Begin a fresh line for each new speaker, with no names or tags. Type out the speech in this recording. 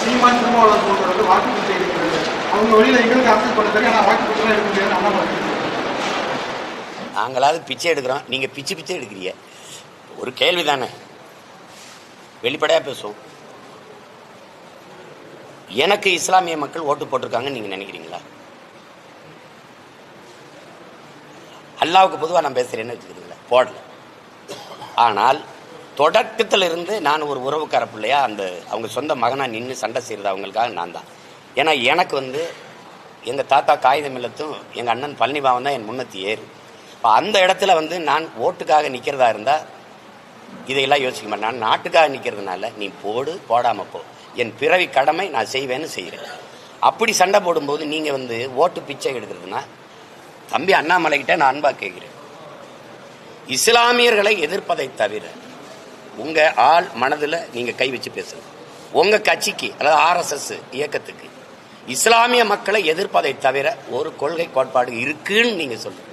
சீமான் திருமாவளவன் போன்றவர்கள் வாக்கு பிச்சை எடுக்கிறது. அவங்க வழியில எங்களுக்கு அரசியல் பண்ண தெரியும், ஆனால் வாக்கு பிச்சை எடுக்க முடியாது. அண்ணாமலை
நாங்களாவது பிச்சை எடுக்கிறோம், நீங்க பிச்சை எடுக்கிறீங்க. ஒரு கேள்வி தானே, வெளிப்படையா பேசுவோம். எனக்கு இஸ்லாமிய மக்கள் ஓட்டு போட்டிருக்காங்கன்னு நீங்க நினைக்கிறீங்களா? அல்லாவுக்கு பொதுவாக நான் பேசுறேன்னு வச்சுக்கிறீங்களா? போடல. ஆனால் தொடக்கத்தில் இருந்து நான் ஒரு உறவுக்கார பிள்ளையா அவங்க சொந்த மகனா நின்று சண்டை செய்யறது அவங்களுக்காக நான் தான். ஏன்னா எனக்கு எங்க தாத்தா காகிதம் இல்லத்தும் எங்க அண்ணன் பழனிபாவன் தான் என் முன்னத்தி ஏறு. இப்போ அந்த இடத்துல நான் ஓட்டுக்காக நிற்கிறதா இருந்தா இதையெல்லாம் யோசிக்க மாட்டேன். நான் நாட்டுக்காக நிற்கிறதுனால நீ போடு போடாம போ, என் பிறவி கடமை நான் செய்வேன்னு செய்கிறேன். அப்படி சண்டை போடும்போது நீங்க ஓட்டு பிச்சை எடுக்கிறதுனா, தம்பி அண்ணாமலைகிட்ட நான் அன்பா கேட்கிறேன், இஸ்லாமியர்களை எதிர்ப்பதை தவிர உங்க ஆள் மனதில் நீங்க கை வச்சு பேசுங்க. உங்க கட்சிக்கு அதாவது RSS இயக்கத்துக்கு இஸ்லாமிய மக்களை எதிர்ப்பதை தவிர ஒரு கொள்கை கோட்பாடு இருக்குன்னு நீங்க சொல்லுங்க.